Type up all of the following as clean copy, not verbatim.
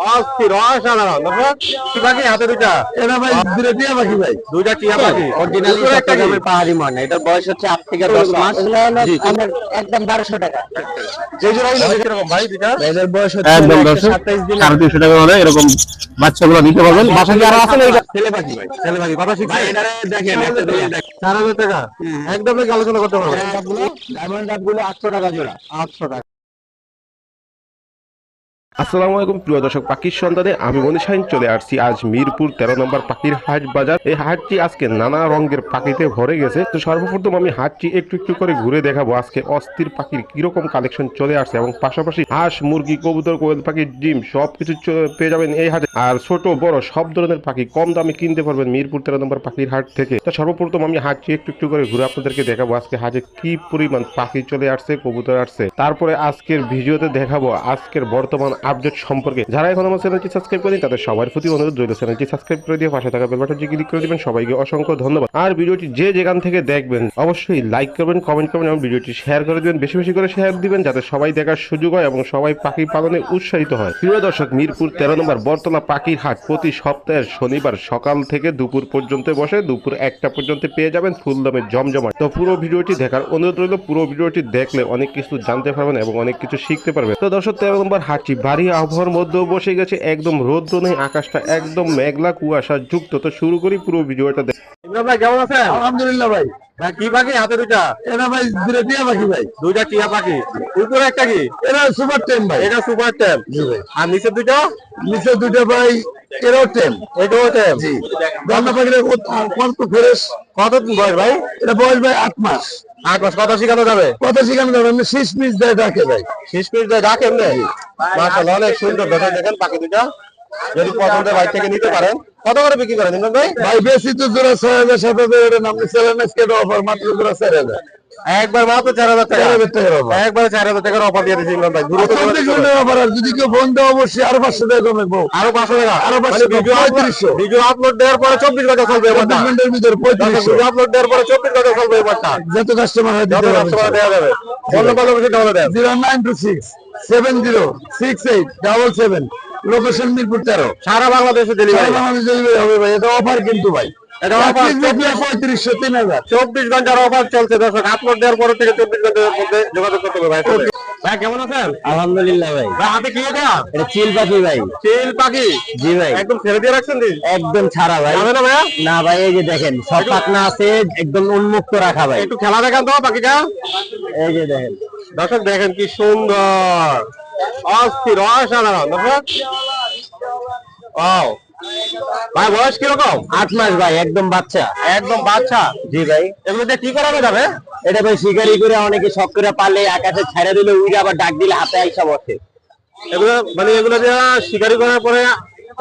অস্থির অসাধারণ দর্শক কি পাখি হাতে দুইটা এটা ভাই দুটো টিয়া পাখি ভাই। দুইটা টিয়া পাখি অরিজিনালি একটা কি চট্টগ্রামের পাহাড়ি ময়না। এটার বয়স হচ্ছে 8 থেকে 10 মাস। এগুলো হলো আপনার একদম 1200 টাকা। যে জোড়া হইলো কিরকম ভাই দুইটা এদের বয়স হচ্ছে একদম 127 দিন। 350 টাকা হলে এরকম বাচ্চাগুলো নিতে পারবেন। বাসা কি আরো আছে না? ছেলে পাখি ভাই ছেলে পাখি কথা শিখছে ভাই এটা দেখেন একটা দুই দেখেন। 4000 টাকা একদম নাকি আলোচনা করতে পারবেন ডায়মন্ড ডাবগুলো 800 টাকা জোড়া। 800 টাকা। আসসালামু আলাইকুম প্রিয় দর্শক, পাখির সন্ধানে আমি মনি শাহিন চলে আসছি আজ মিরপুর 13 নম্বর পাখির হাট বাজার। এই হাটটি আজকে নানা রঙের পাখিতে ভরে গেছে। তো সর্বপ্রথম আমি হাটটি একটু একটু করে ঘুরে দেখাবো আজকে অস্থির পাখির কিরকম কালেকশন চলে আসছে, এবং পাশাপাশি হাঁস, মুরগি, কবুতর, কোয়েল পাখির ডিম সবকিছু পেয়ে যাবেন এই হাটে। আর ছোট বড় সব ধরনের পাখি কম দামে কিনতে পারবেন মিরপুর 13 নম্বর পাখির হাট থেকে। তো সর্বপ্রথম আমি হাটটি একটু একটু করে ঘুরে আপনাদেরকে দেখাবো আজকে হাটে কি পরিমাণ পাখি চলে আসছে, কবুতর আসছে। তারপরে আজকের ভিডিওতে দেখাবো আজকের বর্তমান আপডেট সম্পর্কে। যারা এখন আমার চ্যানেলটি সাবস্ক্রাইব করেন তাদের সবার প্রতি অনুরোধ রইল চ্যানেলটি সাবস্ক্রাইব করে দিয়ে পাশে থাকা বেল বাটনটি ক্লিক করে দিবেন। সবাইকে অসংখ্য ধন্যবাদ। আর ভিডিওটি যে যেখান থেকে দেখবেন অবশ্যই লাইক করবেন, কমেন্ট করবেন এবং ভিডিওটি শেয়ার করে দিবেন। বেশি বেশি করে শেয়ার দিবেন যাতে সবাই দেখার সুযোগ হয় এবং সবাই পাখি পালনে উৎসাহিত হয়। প্রিয় দর্শক, মিরপুর 13 নম্বর বরতলা পাখির হাট প্রতি সপ্তাহের শনিবার সকাল থেকে দুপুর পর্যন্ত বসে। দুপুর 1টা পর্যন্ত পেয়ে যাবেন ফুল দামে জমজমাট। তো পুরো ভিডিওটি দেখার অনুরোধ রইল। পুরো ভিডিওটি দেখলে অনেক কিছু জানতে পারবেন এবং অনেক কিছু শিখতে পারবেন। তো দর্শক, 13 নম্বর হাটটি ভারী আবহাওয়ার মধ্যে বসে গেছে, একদম রৌদ্র নেই, আকাশটা একদম মেঘলা কুয়াশা যুক্ত। তো শুরু করি পুরো ভিডিওটা। ইমরান ভাই কেমন আছেন? আলহামদুলিল্লাহ ভাই। ভাই কি পাখি হাতে দুইটা? এটা ভাই দুটো টিয়া পাখি ভাই। দুইটা টিয়া পাখি উপরে একটা কি? এটা সুপার টেম ভাই। এটা সুপার ট্যাপ। জি ভাই। আর নিচে দুইটা নিচে দুটো ভাই এরো টেম। এটাও ট্যাপ। জি। দন্না পাখির কত ফ্রেশ। কত দিন বয়স ভাই? এটা বয়স ভাই 8 মাস। 8 মাস। কথা শিখানো যাবে? কত শিখানো যাবে? এমনি 6 পিস দেয় ডাকে ভাই। শেষ পিস দিয়ে ডাক এমনি? মাশাআল্লাহ অনেক সুন্দর। দেখেন পাখি দুইটা যদি পছন্দের ভাই থেকে নিতে পারেন। কত করে বিক্রি করেন ইমরান ভাই? ভাই বেশি তো জোড়া 6000 7000 এর নাম চ্যালেঞ্জ কেটে অফার মাত্র জোড়া 4000। একবার মাত্র 4000 টাকা। 4000 টাকার অফার। একবার 4000 টাকার অফার দিয়ে দিয়েছি ইমরান ভাই। দ্রুত করে 24 ঘন্টার অফার। আর যদি কেউ ফোন দেয় অবশ্যই আরো 500 টাকা কমে। আরো 500 টাকা। আরো 500 মানে ভিডিও আপলোড দেওয়ার পরে 24 ঘন্টা চলবে এই 24 ঘন্টার ভিতরে 3500। ভিডিও আপলোড দেওয়ার পরে 24 ঘন্টা চলবে এই বারটা। যত কাস্টমার হয় যত দিতে কাস্টমার দেওয়া যাবে। ফোন নাম্বার লোকেশন দেওয়া যাবে। 0926 706877। লোকেশন মিরপুর 13। সারা বাংলাদেশে ডেলিভারি। বাংলাদেশ ডেলিভারি হবে ভাই। এটা অফার কিন্তু ভাই। এটা অফার 3500 3000। 24 ঘন্টার অফার চলছে দর্শক। আপলোড দেওয়ার পর থেকে 24 ঘন্টার মধ্যে যোগাযোগ করতে হবে ভাই। ভাই কেমন আছেন? আলহামদুলিল্লাহ ভাই। ভাই হাতে কি এটা? এটা চিল পাখি ভাই। চিল পাখি? জি ভাই। একদম ছেড়ে দিয়ে রাখছেন দিন? একদম ছাড়া ভাই। যাবে না ভাইয়া? না ভাই, এই যে দেখেন সব পাখনা আছে, একদম উন্মুক্ত রাখা ভাই। একটু খেলা দেখান তো পাখিটা। এই যে দেখেন দর্শক দেখেন কি সুন্দর, অস্থির অসাধারণ দর্শক। ওয়াও ভাই বয়স কিরকম? 8 মাস ভাই, একদম বাচ্চা। একদম বাচ্চা? জি ভাই। এগুলো দিয়ে কি করানো যাবে? এটা ভাই শিকারি করে অনেকে শখ করে পালে, আকাশে ছেড়ে দিলে উইরে আবার ডাক দিলে হাতে আইসা বসে। এগুলো মানে এগুলো দিয়ে শিকারি করার পরে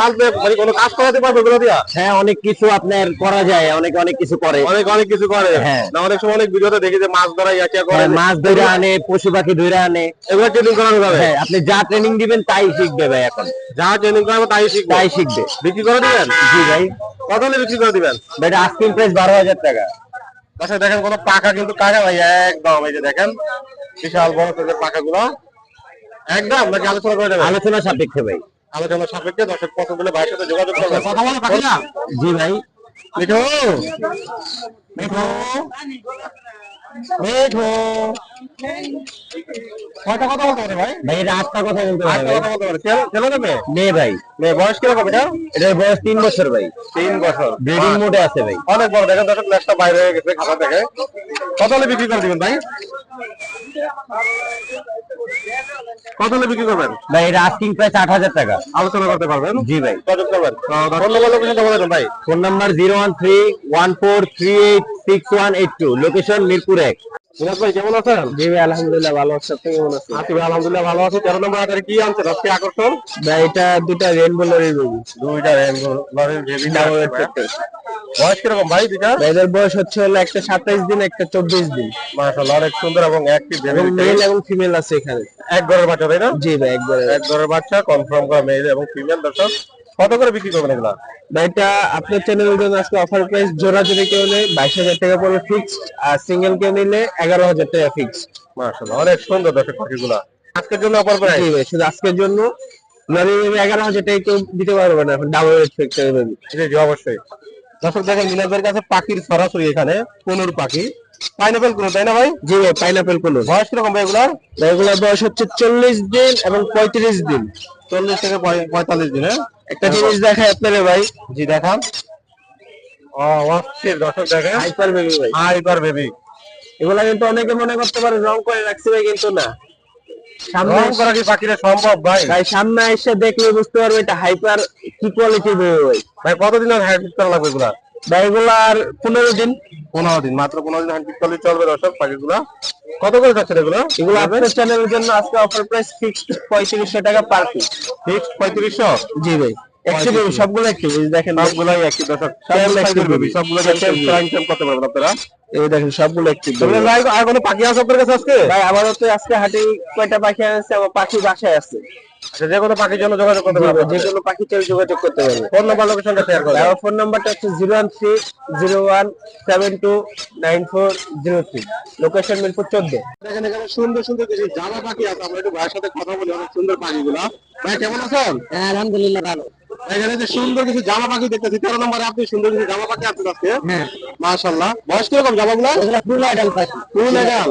পালতে মানে কোনো কাজ করাতে পারবে এগুলো দিয়া? হ্যাঁ, অনেক কিছু আপনার করা যায়, অনেকে অনেক কিছু করে। অনেক কিছু করে। হ্যাঁ। না অনেক সময় অনেক ভিডিওতে দেখি যে মাছ ধরা ইয়াটিয়া করে। হ্যাঁ, মাছ ধরে আনে, পশু পাখি ধরে আনে। এগুলো ট্রেনিং করানো যাবে? হ্যাঁ, আপনি যা ট্রেনিং দিবেন তাই শিখবে ভাই। এখন যা ট্রেনিং করাবো তাই শিখবে? তাই শিখবে। বিক্রি করে দিবেন? জি ভাই। কত হলে বিক্রি করে দিবেন? ভাই এটা আস্কিং প্রাইস 12000 টাকা। আচ্ছা দেখেন কোনো পাখা কিন্তু কাকা ভাই একদম এই যে দেখেন বিশাল বড় সাইজের পাখাগুলো একদম নাকি আলোচনা করে দেবেন? আলোচনা সাপেক্ষে ভাই। আলোচনা সাপেক্ষে দর্শক পছন্দ হলে ভাইয়ের সাথে যোগাযোগ করবেন। কথা বলো পাখি না? জি ভাই। মিঠু মিঠু মিঠু কয়টা কথা বলতে পারে ভাই? ভাই এটা 8টা কথা বলতে পারে আটটা ভাই। কথা বলতে পারে। ছেলে না মেয়ে? নে ভাই। মেয়ে। বয়স কিরকম এটা? এটার বয়স 3 বছর ভাই। 3 বছর। ব্রিডিং মোডে আছে ভাই। অনেক বড়। দেখেন দর্শক লেজটা বাইরে হয়ে গেছে খাতা থেকে। কত হলে বিক্রি করে দিবেন ভাই? কত হলে বিক্রি করবেন? ভাই এটা আস্কিং প্রাইস 8000 টাকা। আলোচনা করতে পারবেন? জি ভাই। যোগাযোগ করবেন। ফোন নাম্বার লোকেশন দেবো দেবেন ভাই। Phone number 01314386182। Location Mirpur 1। Miraj ভাই কেমন আছেন? জি ভাই, আলহামদুলিল্লাহ ভালো আছি। আপনি কেমন আছেন? আছি ভাই আলহামদুলিল্লাহ ভালো আছি। 13 নম্বর হাটের কি আনছেন আজকে আকর্ষণ? ভাই এটা দুটা রেইনবো লরি বেবি। দুইটা লরির বেবি। বয়স কিরকম ভাই দুইটা? এদের বয়স হচ্ছে হলো একটা 27 দিন, একটা 24 দিন। মাশাআল্লাহ অনেক সুন্দর এবং অ্যাক্টিভ বেবি। এবং মেল এবং ফিমেল আছে এখানে। এক ঘরের বাচ্চা তাই না? জি ভাই, একবার এক ঘরের বাচ্চা কনফার্ম করা মেল এবং ফিমেল দর্শক। কত করে বিক্রি করবেন এগুলা? ভাই এটা আপনার চ্যানেলের জন্য আজকে অফার প্রাইস জোড়া জোড়ি কেউ নেই 22000 টাকা পড়বে ফিক্সড, আর সিঙ্গেল কেউ নিলে 11000 টাকা ফিক্সড। মাশাআল্লাহ অনেক সুন্দর দর্শক পাখিগুলা। আজকের জন্য অফার প্রাইস? জি ভাই, শুধু আজকের জন্য লরি বেবি 11,000 টাকা কেউ দিতে পারবে না, এখন ডাবল রেট ফ্যাক্টরি বেবি। জি অবশ্যই। দর্শক দেখেন মিনাজের কাছে পাখির সরাসরি এখানে কোনোর পাখি পাইনাপেল কোন, তাই না ভাই? জি ভাই, পাইনাপেল কোন। বয়স কিরকম ভাই এগুলার? এগুলোর বয়স হচ্ছে 40 দিন এবং 35 দিন। 40 থেকে 45 দিন। একটা জিনিস দেখাই আপনারে ভাই। জি দেখান। ও অস্থির দর্শক দেখেন, হাইপার বেবি ভাই। Hyper baby. এগুলা কিন্তু অনেকে মনে করতে পারে রং করে রাখছে ভাই, কিন্তু না। সামনে রং করা কি পাখিরা সম্ভব ভাই? ভাই সামনে এসে দেখলে বুঝতে পারবে এটা হাইপার কি কোয়ালিটি বেবি ভাই। ভাই কতদিন আর হাইব্রিড করা লাগবে এগুলা? ভাই এগুলার 15 দিন। 15 দিন, মাত্র 15 দিন হাইব্রিড করলে চলবে দর্শক পাখিগুলা। কত করে যাচ্ছে এগুলো? এগুলো আপনার চ্যানেলের জন্য আজকে অফার প্রাইস ফিক্সড 3500 টাকা পার পিস। ফিক্স 3500? জি ভাই, একশো বেবি, সবগুলো একটু দেখেন, সবগুলাই একই দর্শক, সবগুলো একটি বেবি, সবগুলো টাইম করতে পারবেন আপনারা। এই দেখেন সবগুলো একটি তবে ভাই আর কোনো পাখি আছে আপনার কাছে আজকে? ভাই আপাতত আজকে হাটে কয়টা পাখি আছে, আমার পাখি বাসায় আছে। আচ্ছা, যে কোনো পাখির জন্য যোগাযোগ করতে পারবেন, যে কোনো পাখি চাইলে যোগাযোগ করতে পারবে। ফোন নাম্বার লোকেশনটা শেয়ার করবেন। আমার ফোন নাম্বারটা হচ্ছে 01301729403, লোকেশন মিরপুর 14। দেখেন এখানে সুন্দর সুন্দর কিছু জামা পাখি আছে, আমরা একটু ভাইয়ের সাথে কথা বলি, অনেক সুন্দর পাখিগুলা। ভাই কেমন আছেন? হ্যাঁ আলহামদুলিল্লাহ ভালো। এখানে যে সুন্দর কিছু জামা পাখি দেখতেছি, 13 নম্বরে আপনি সুন্দর কিছু জামা পাখি আছে আজকে। হ্যাঁ মাশাআল্লাহ। বয়স কিরকম জামাগুলা? এগুলা ফুল আইডাল পাখি। ফুল এডাল।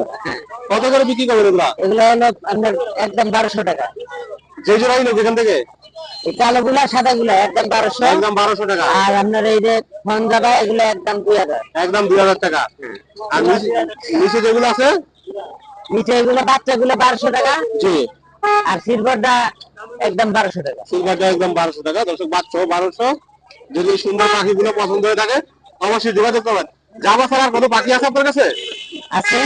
কত করে বিক্রি করবেন এগুলা? এগুলা হলো আপনার একদম 1200 টাকা। যে জোড়াই নেই যেখান থেকে? এই কালোগুলা সাদাগুলা একদম 1200। একদম 1200 টাকা। আর আপনার এই যে ফনজাবা এগুলো একদম 2000। একদম 2000 টাকা। আর নিচে যেগুলো আছে? নিচে এগুলো বাচ্চাগুলো 1200 টাকা। জি। আর সিলভারটা একদম 1200 টাকা। সিলভারটা একদম 1200 টাকা। দর্শক বাচ্চাও 1200। যদি সুন্দর পাখিগুলো পছন্দ হয়ে থাকে অবশ্যই যোগাযোগ করবেন। জামা ছাড়া আর কোনো পাখি আছে আপনার কাছে? আছে,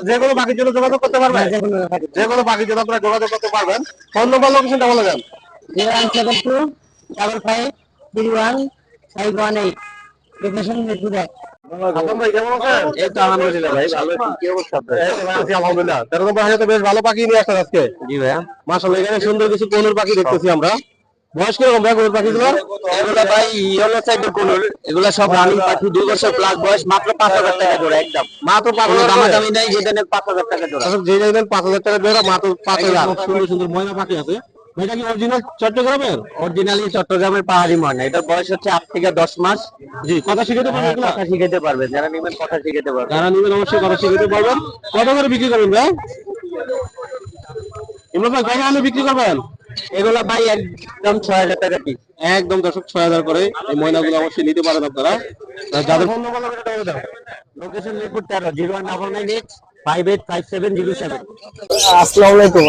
যে কোনো পাখির জন্য যোগাযোগ করতে পারবেন? যে কোনো পাখির জন্য আপনারা যোগাযোগ করতে পারবেন। ফোন নম্বর লোকেশনটা বলে দেন। 017251518 লোকেশন মিরপুর 1। হাসান ভাই কেমন আছেন? এই তো আলহামদুলিল্লাহ ভাই ভালো আছি, কি অবস্থা আপনার? এই তো ভাই আছি আলহামদুলিল্লাহ। 13 নম্বর হাজাতে বেশ ভালো পাখি নিয়ে আসছেন আজকে। জি ভাইয়া। মাশাআল্লাহ, এখানে সুন্দর কিছু কোনুর পাখি দেখতেছি আমরা। বয়স কিরকম ভাই কোনুর পাখিগুলো? এগুলা ভাই ইয়েলো সাইডের কোনুর, এগুলা সব রানিং পাখি, 2 বছর প্লাস বয়স, মাত্র 5000 টাকা জোড়া একদম। মাত্র কোনো 5000 টাকা। দামাদামি নাই, যেটা নেন 5000 টাকা জোড়া। দর্শক যে যাইবেন 5000 টাকা জোড়া, মাত্র 5000। সুন্দর সুন্দর ময়না পাখি আছে। এটা কি অরিজিনাল চট্টগ্রামের? অরিজিনালি চট্টগ্রামের পাহাড়ি ময়না, এটার বয়স হচ্ছে 8 থেকে 10 মাস। জি, কথা শিখাতে পারবেন এগুলা? কথা শিখাতে পারবে, যারা নেবেন কথা শিখাতে পারবে। যারা নিবেন অবশ্যই কথা শিখাতে পারবেন। কত করে বিক্রি করবেন ভাই? ইমরান ভাই কত হলে বিক্রি করবেন? এগুলা ভাই একদম 6000 টাকা পিস। একদম দর্শক 6000 করে এই ময়নাগুলো অবশ্যই নিতে পারেন আপনারা। আর যাদের ফোন নম্বর লাগে এটা বলে দাও। লোকেশন মিরপুর 13, 01998585707। আসসালামু আলাইকুম।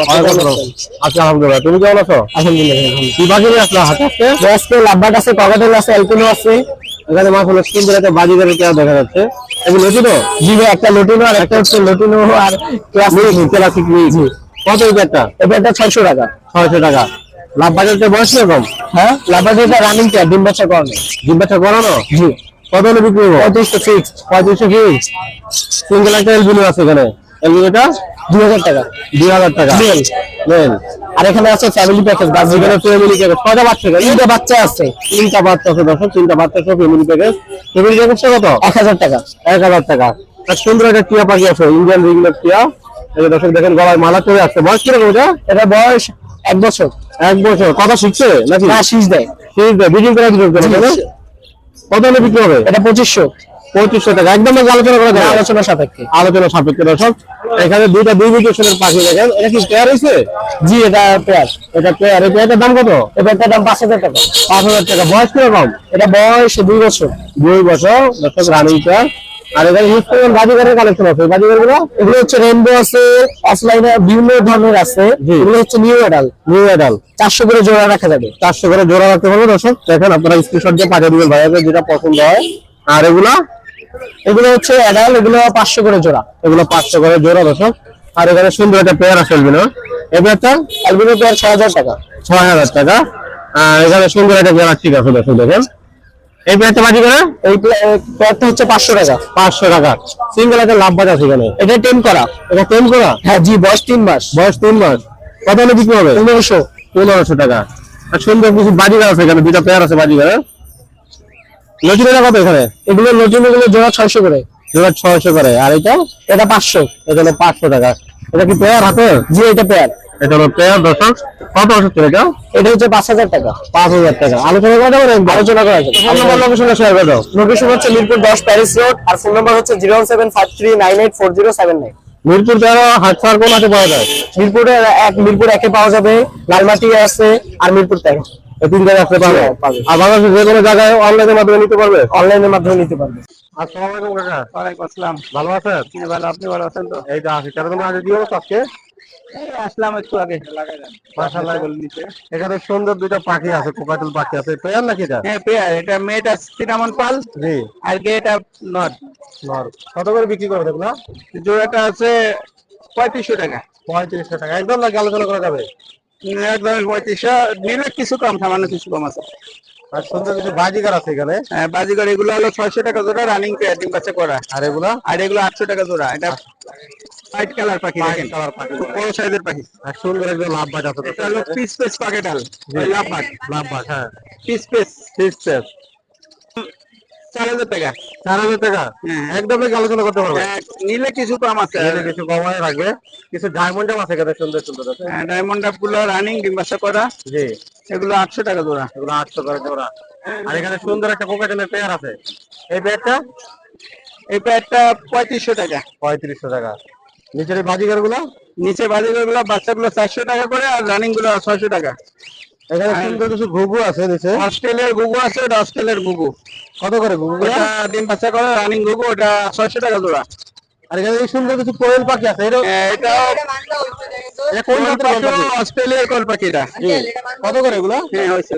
আচ্ছা আলহামদুলিল্লাহ, তুমি কেমন আছো? আলহামদুলিল্লাহ। কি পাখি নিয়ে আসলা হাতে আজকে? আজকে লাভবার্ড আছে, ককাটেল আছে, এলপিনো আছে। এখানে মাশাআল্লাহ সুন্দর একটা বাজিগারের কেয়া দেখা যাচ্ছে। এগুলো লটিনো? জি ভাই, একটা লটিনো আর একটা হচ্ছে লটিনো আর ক্লাসিক মিক্স। কত এই একটা? এটা 600 টাকা। 600 টাকা। লাভবার্ডের বয়স কিরকম? হ্যাঁ, লাভবার্ডটা রানিং পেয়ার, ডিম বাচ্চা করানো। ডিম বাচ্চা করানো? জি। কত হলে বিক্রি করবো? 3500 ফিক্সড। 3500 ফিক্স। সিঙ্গেল একটা এলবিনো আছে এখানে। এলবিনোটা 2000 টাকা। 2000 টাকা। মেল। মেল। আর এখানে আছে ফ্যামিলি প্যাকেজ, এখানে ফ্যামিলি প্যাকেজ। কয়টা বাচ্চা এখানে? 3টা বাচ্চা আছে। 3টা বাচ্চা আছে দর্শক, 3টা বাচ্চা সহ ফ্যামিলি প্যাকেজ। ফ্যামিলি প্যাকেজটা কত? 1000 টাকা। 1000 টাকা। আর সুন্দর একটা টিয়া পাখি আছে, ইন্ডিয়ান রিংনেক টিয়া। এই যে দর্শক দেখেন গলায় মালা চলে আসছে। বয়স কিরকম এটা? এটা বয়স 1 বছর। 1 বছর। কথা শিখছে নাকি? না, শীষ দেয়। ঠিক আছে, ব্রিডিং করে দিতে হবে তাই না? কত হলে বিক্রি হবে? এটা 2500। 2500 টাকা। একদম আলোচনা করা যায়? আলোচনা সাপেক্ষে। আলোচনা সাপেক্ষে দর্শক। এখানে দুইটা দুই মিউটেশনের পাখি দেখেন। এটা কি পেয়ার হইছে? জি, এটা পেয়ার। এটা পেয়ার। এই পেয়ারটার দাম কত? এটার দাম 5000 টাকা। 5000 টাকা। বয়স কিরকম? এটা বয়স 2 বছর। 2 বছর দর্শক, রানিং পেয়ার। আর এখানে ইউজ করবেন বাজিগারের কালেকশন আছে। বাজিগারগুলো এগুলো হচ্ছে রেইনবো আছে, অফলাইনে বিভিন্ন ধরনের আছে। জি। এগুলো হচ্ছে নিউ অ্যাডাল, নিউ অ্যাডাল। 400 করে জোড়া রাখা যাবে। 400 করে জোড়া রাখতে পারবে দর্শক। দেখেন আপনারা স্ক্রিনশট দিয়ে পাঠিয়ে দিবেন ভাইয়াদের যেটা পছন্দ হয়। আর এগুলা? এগুলো হচ্ছে অ্যাডাল, এগুলো 500 করে জোড়া। এগুলো 500 করে জোড়া দর্শক। আর এখানে সুন্দর একটা পেয়ার আছে এলবিনো। এই পেয়ারটা অ্যালবিনো পেয়ার 6000 টাকা। 6000 টাকা। আর এখানে সুন্দর একটা পেয়ার ঠিক আছে দর্শক দেখেন। এই পেয়ারটা বাজি করে? এই পেয়ারটা হচ্ছে 500 টাকা। 500 টাকা। সিঙ্গেল একটা লাভবাজ আছে এখানে। এটা টেম করা। এটা 10 করা? হ্যাঁ জি, বয়স 3 মাস। বয়স 3 মাস। কত হলে বিক্রি হবে? 1500। 1500 টাকা। আর সুন্দর কিছু বাজিগার আছে এখানে, দুইটা পেয়ার আছে বাজিগারের। লটিনোটা কত এখানে? এগুলো নতুন, এগুলো জোড়া 600 করে। জোড়া 600 করে। আর এটা? এটা 500। এখানে 500 টাকা। এটা কি পেয়ার হাতে? জি, এটা পেয়ার। এটা হলো পেয়ার দর্শক। কত হচ্ছে এটা? এটা হচ্ছে 5,000 টাকা। 5,000 টাকা। আলোচনা করা যাবে? আলোচনা করা যাবে। ফোন নাম্বার লোকেশনটা শেয়ার করে দাও। লোকেশন হচ্ছে মিরপুর 10 প্যারিস রোড, আর ফোন নাম্বার হচ্ছে 01753984079। মিরপুর 13 হাটসার কোন হাটে পাওয়া যায়? মিরপুর একে পাওয়া যাবে, লালমাটি আছে, আর মিরপুর 13 এই তিন জায়গায় আসতে পারবে। পাবে। আর বাংলাদেশের যে কোনো জায়গায় অনলাইনের মাধ্যমে নিতে পারবে। অনলাইনের মাধ্যমে নিতে পারবে। আসসালামু আলাইকুম কাকা। ওয়ালাইকুম আসসালাম। ভালো আছেন? ভালো, আপনি ভালো আছেন তো? এই যে আছি। তেরো নম্বর হাটে কি অবস্থা আজকে? আসলাম একটু আগে। মাশাআল্লাহ। এখানে সুন্দর দুইটা পাখি আছে, কোকাটেল পাখি আছে। পেয়ার নাকি এটা? হ্যাঁ পেয়ার, এটা মেয়েটা সিনামন পাল জি। আর এটা নট। নর। কত করে বিক্রি করবে এগুলো? জোড়াটা আছে 3500 টাকা। 3500 টাকা। একদম নাকি আলোচনা করা যাবে? একদম 3500 নিলে কিছু কম, সামান্য কিছু কম আছে। আর সুন্দর কিছু বাজিগার আছে এখানে। হ্যাঁ বাজিগর এগুলো হলো 600 টাকা জোড়া, রানিং পেয়ার, ডিম বাচ্চা করা। আর এগুলা? আর এগুলো 800 টাকা জোড়া। এটা হোয়াইট কালার পাখি, দেখেন কালার পাখি। খুব বড় সাইজের পাখি। আর সুন্দর একদম লাভ বাজ আছে। এটা হলো পিস পাকেটাল, লাভ বাট লাভ বাজ, হ্যাঁ। পিস পিস পিস 4000 টাকা। 4000 টাকা। হ্যাঁ। একদম নাকি আলোচনা করতে পারবে? নিলে কিছু কম আছে। এখানে কিছু কমায় রাখবে। কিছু ডায়মন্ড আছে এখানে সুন্দর সুন্দর আছে। ডায়মন্ড আপ গুলো রানিং, ডিম বাচ্চা করা, জি। এগুলো 800 টাকা জোড়া। এগুলো 800 করে জোড়া। আর এখানে সুন্দর একটা কোকাটেলের পেয়ার আছে। এই পেয়ারটা এই পেয়ারটা 3500 টাকা। 3500 টাকা। নিচের এই বাজিগার গুলো? নিচে বাজিগর গুলো বাচ্চাগুলো 400 টাকা করে, আর রানিং গুলো 600 টাকা। এখানে সুন্দর কিছু ঘুঘু আছে নিচে। অস্ট্রেলিয়ার গুগু আছে, ওটা অস্ট্রেলিয়ার গুগু। কত করে ঘুঘু গুলো? ওটা ডিম বাচ্চা করে রানিং গুগু, ওটা 600 টাকা জোড়া। আর এখানে এই সুন্দর কিছু কোয়েল পাখি আছে। এটাও এটা কোন জাতের কোয়েল পাখি? অস্ট্রেলিয়ার কোয়েল পাখিটা। কত করে এগুলো? হ্যাঁ হয়েছে।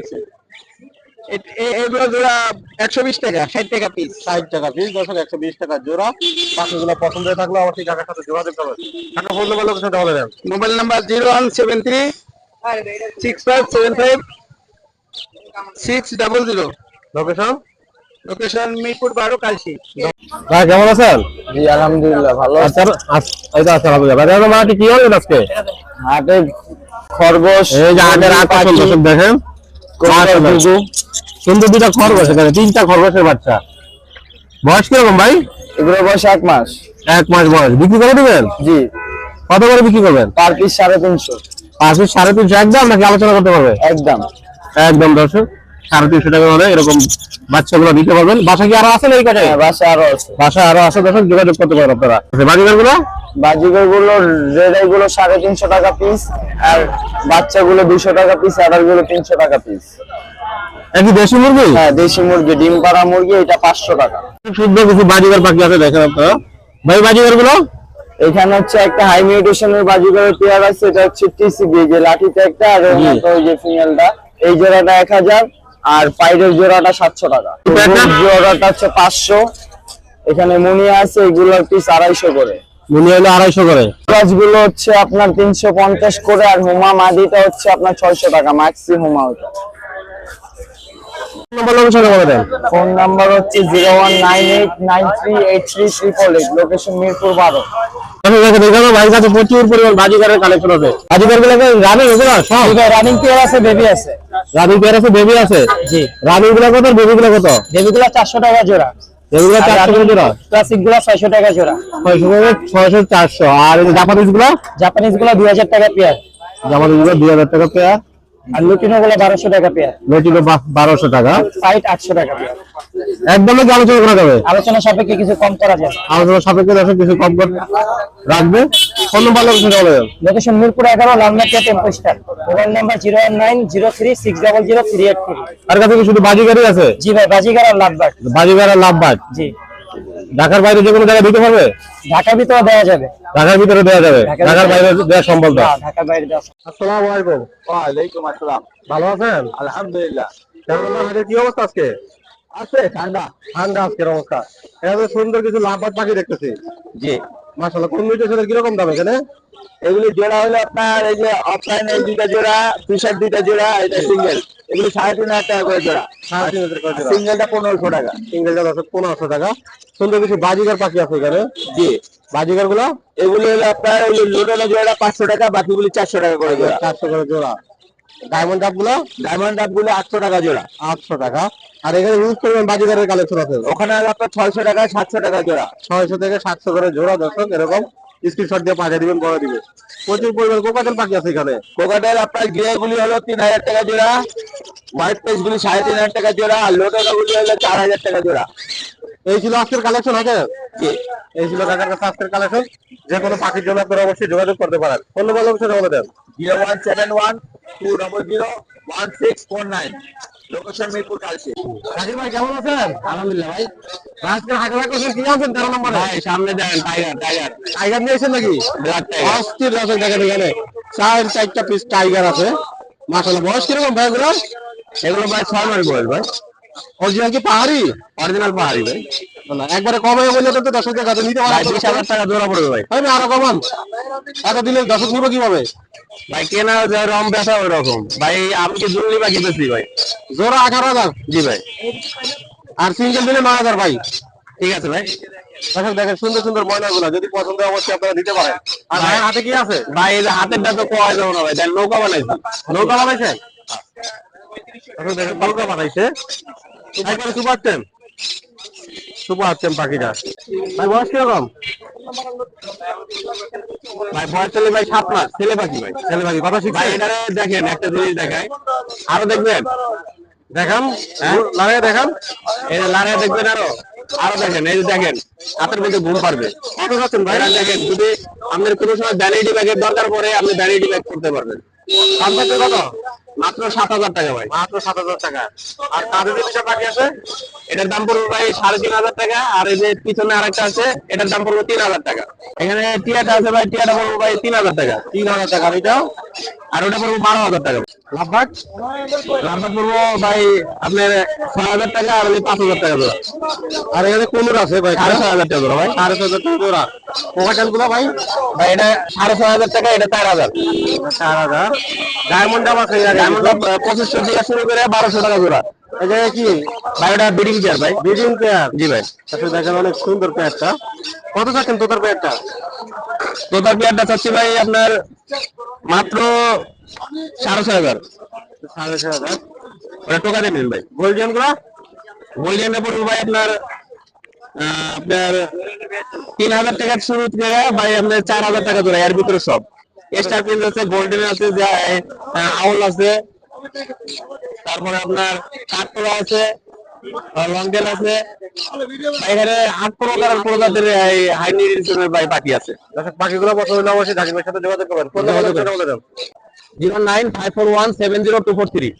এগুলো জোড়া 120 টাকা, 60 টাকা পিস। 60 টাকা পিস। দর্শক 120 টাকা জোড়া। পাখিগুলো পছন্দ হয়ে থাকলে অবশ্যই কাকার সাথে যোগাযোগ করবেন। কাকা ফোন নাম্বার লোকের সাথে বলে দেন। Mobile number 0173 6575 600। Location? Location Mirpur 12 Kalshi. ভাই কেমন আছেন? জি আলহামদুলিল্লাহ ভালো। আচ্ছা এই তো আচ্ছা আলহামদুলিল্লাহ। ভাই আমার মাটি কি হলো আজকে? হাটে খরগোশ, এই যে আগের আকর্ষণ দর্শক দেখেন। গুগু, সুন্দর দুইটা খরগোশ, এখানে তিনটা খরগোশের বাচ্চা। বয়স কিরকম ভাই? এগুলো বয়স 1 মাস। 1 মাস বয়স। বিক্রি করে দিবেন? জি। কত করে বিক্রি করবেন? Per piece 350। 350 একদম নাকি আলোচনা করতে পারবে? একদম। একদম দর্শক 350 টাকা হলে এরকম বাচ্চাগুলো দিতে পারবেন। বাসা কি আরো আছে না এই কটাই? হ্যাঁ বাসা আরো আছে। বাসা আরো আছে দর্শক, যোগাযোগ করতে পারেন আপনারা। বাজিগার গুলো? বাজিগর গুলো রেড আই গুলো 350 টাকা পিস, আর বাচ্চাগুলো 200 টাকা পিস, আদার গুলো 300 টাকা পিস। একই দেশি মুরগি? হ্যাঁ দেশি মুরগি, ডিম পাড়া মুরগি, এটা 500 টাকা। শুদ্ধ কিছু বাজিগার পাখি আছে দেখেন আপনারা। ভাই বাজিগার গুলো? এখানে হচ্ছে একটা হাই মিউটেশনের বাজিগরের পেয়ার আছে, এটা হচ্ছে টিসিবি, যে লাঠিতে একটা, আর ওই যে ফিমেলটা, এই জোড়াটা 1000, আর পাইরের জোড়াটা 700 টাকা। জোড়াটা হচ্ছে 500। এখানে মুনিয়া আছে, এগুলোর পিস 250 করে। মুনি হলো 250 করে। গাছগুলো হচ্ছে আপনার 350 করে, আর হুমা মাদিটা হচ্ছে আপনার 600 টাকা ম্যাক্সি হুমা ওটা। নাম্বার লোকেশন বলে দেন। ফোন নাম্বার হচ্ছে 0198938388, লোকেশন মিরপুর 12। দেখো ভাই কাছে প্রচুর পরিমাণ বাজিগারের কালেকশন আছে। বাজিগার গুলো রানিং এগুলো সব? রানিং পেয়ার আছে, বেবি আছে। রানিং পেয়ার আছে, বেবি আছে? জি। রানিং গুলো কত, বেবি গুলো কত? বেবিগুলো 400 টাকা জোড়া, এগুলো 400 করে জোড়া। ক্লাসিক গুলো 600 টাকা জোড়া। 600 400। আর এই জাপানিজ গুলো? জাপানিজ গুলো 2000 টাকা পেয়ার, জাপানিজ গুলো 2000 টাকা পেয়ার। আর লুটিনো গুলো 1200 টাকা পেয়ার, লটিনো 1200 টাকা। ফাইট 800 টাকা পেয়ার। একদম কি আলোচনা করা যাবে? আলোচনা সাপেক্ষে কিছু কম করা যাবে। আলোচনা সাপেক্ষে দর্শক কিছু কম করে রাখবে। ফোন নাম্বার লোকেশন বলে দেন। Location Mirpur 11, Lalmatia tempo stand. Mobile number 01903600383। আর কাছে কি শুধু বাজিগারই আছে? জি ভাই, বাজিগার আর লাভবাট। বাজিগার আর লাভবাট। জি। ঢাকার বাইরে যে কোনো জায়গায় দিতে পারবে? ঢাকার ভিতরে দেওয়া যাবে। ঢাকার ভিতরে দেওয়া যাবে, ঢাকার বাইরে দেওয়া সম্ভব না। ঢাকার বাইরে দেওয়া। আসসালামু আলাইকুম। ওয়ালাইকুম আসসালাম। ভালো আছেন? আলহামদুলিল্লাহ। তেরো নম্বর হাটের কি অবস্থা আজকে? আছে ঠান্ডা। ঠান্ডা আজকের অবস্থা। এত সুন্দর কিছু লাভবাদ পাখি দেখতেছি। জি। মাশাআল্লাহ। কোন মিউটেশনের কিরকম দাম এখানে? এগুলি জোড়া হলো আপনার, এই যে অফলাইনে 2টা জোড়া, ফিশার 2টা জোড়া, এটা সিঙ্গেল, এগুলি 3500 টাকা করে জোড়া। 3500 করে জোড়া। সিঙ্গেলটা 1500 টাকা। সিঙ্গেলটা 1500 টাকা। সুন্দর কিছু বাজিগার পাখি আছে এখানে। জি। বাজিগার গুলো? এগুলি হলো আপনার ওই লোটানো জোড়া 500 টাকা, বাকিগুলি 400 টাকা করে জোড়া। 400 করে জোড়া। ডায়মন্ড আপ গুলো? ডায়মন্ড আপ গুলো 800 টাকা জোড়া। 800 টাকা। আর এখানে ইউজ করবেন বাজিগারের কালেকশন আছে। ওখানে হলো আপনার 600 টাকা 700 টাকা জোড়া। 600 থেকে 700 করে জোড়া দর্শক, এরকম স্ক্রিনশট দিয়ে পাঠিয়ে দিবেন, বলে দিবে। প্রচুর পরিমাণ কোকাটেল পাখি আছে এখানে। কোকাটেল আপনার গ্রে গুলি হলো 3000 টাকা জোড়া, হোয়াইট পেজ গুলি 3500 টাকা জোড়া, আর লোটাটা গুলি হলো 4000 টাকা জোড়া। এই ছিল আজকের কালেকশন আছে। জি। এই ছিল কাকার কাছে আজকের কালেকশন। যে কোনো পাখির জন্য আপনারা অবশ্যই যোগাযোগ করতে পারেন। ধন্যবাদ, সেটা বলে দেন। 0171-200-1649, লোকেশন মিরপুর কালচি। রাকিব ভাই কেমন আছেন? আলহামদুলিল্লাহ ভাই। আজকের হাটে করছেন কি আছেন 13 নম্বরে? ভাই সামনে দেখেন টাইগার টাইগার নিয়ে এসেছেন নাকি? Black tiger. অস্থির দর্শক দেখেন এখানে 4-4টা পিস টাইগার আছে মাশাআল্লাহ। বয়স কিরকম ভাই এগুলো? এগুলো ভাই 6 মাস বয়স ভাই। অরিজিনাল কি পাহাড়ি? অরিজিনাল পাহাড়ি ভাই। না একবারে কমে বললে তো দর্শকদের কাছে নিতে ভাই পারেন। 20,000 টাকা জোড়া পড়বে ভাই। আমি আরো কমান এত দিলে দর্শক নিব কিভাবে? ভাই কেনা রম বেচা ওই রকম ভাই। আমি কি জুনলি বাকি বেশি ভাই। জোড়া 18,000। জি ভাই। আর সিঙ্গেল দিলে 9,000 ভাই। ঠিক আছে ভাই। দর্শক দেখেন সুন্দর সুন্দর ময়নাগুলো, যদি পছন্দ হয় অবশ্যই আপনারা নিতে পারেন। আর ভাই হাতে কি আছে? ভাই এই যে হাতেরটা তো কোয়া যাবে না ভাই। দেন নৌকা বানাইছি। নৌকা বানাইছে? দর্শক দেখেন নৌকা বানাইছে একবারে সুপার টেম। সুপার টেম পাখিটা। ভাই বয়স কিরকম? ভাই বয়স চলে ভাই 7 মাস। ছেলে পাখি ভাই। ছেলে পাখি কথা ভাই শিখছে? এখানে দেখেন একটা জিনিস দেখাই। আরো দেখবেন? দেখান, হ্যাঁ? লাগে দেখান। এই যে লাড়ায় দেখবেন আরো দেখেন। এই যে দেখেন হাতের মধ্যে ঘুম পারবে। কত যাচ্ছেন ভাই? ভাইরা দেখেন যদি আপনার কোনো সময় ভ্যানিটি ব্যাগের দরকার পড়ে আপনি ভ্যানিটি ব্যাগ করতে পারবেন। দাম থাকবে কত? মাত্র 7,000 টাকা ভাই। মাত্র 7,000 টাকা। আর কাঁধে যে দুটো পাখি আছে এটার দাম পড়বে ভাই 3,500 টাকা। আর এই যে পিছনে আরেকটা আছে এটার দাম পড়বে 3,000 টাকা। এখানে টিয়াটা আছে ভাই, টিয়াটা পড়বে ভাই 3,000 টাকা। 3,000 টাকা। আর এটাও আর ওটা পড়বে 12,000 টাকা। লাভবাট দামটা পড়বো ভাই আপনার 6,000 টাকা আর 5,000 টাকা জোড়া। আর এখানে কোনোর আছে ভাই 6,500 টাকা জোড়া ভাই। 6,500 টাকা জোড়া। কোকাটেল গুলো ভাই ভাই এটা 6,500 টাকা, এটা 4,000। 4,000। ডায়মন্ড ডাব আছে এর ডায়মন্ড 2500 থেকে শুরু করে 1,200 টাকা জোড়া। এই যে কি ভাই ওটা ব্রিডিং পেয়ার ভাই। Breeding pair. জি ভাই। আচ্ছা দেখেন অনেক সুন্দর পেয়ারটা। কত থাকেন তোতার পেয়ারটা? তোতার পেয়ারটা চাচ্ছি ভাই আপনার মাত্র 6,500। 6,500। ওটা টোকা দেবেন ভাই। গোল্ডিয়ান গুলা গোল্ডিয়ানটা পড়বে ভাই আপনার 3,000 টাকা শুরু থেকে ভাই আপনার 4,000 টাকা জোড়া। এর ভিতরে সব স্টার প্রিন্স আছে, গোল্ডেন আছে, আউল আছে, তারপরে আপনার কাঠপোড়া আছে, লংটেল আছে। এখানে 8 প্রকারের প্রজাতির হাই নিউট্রিশনের ভাই পাখি আছে। দর্শক পাখিগুলো পছন্দ হলে অবশ্যই জাকির ভাইয়ের সাথে যোগাযোগ করবেন। ফোন নাম্বার বলে দেন। 0954170243।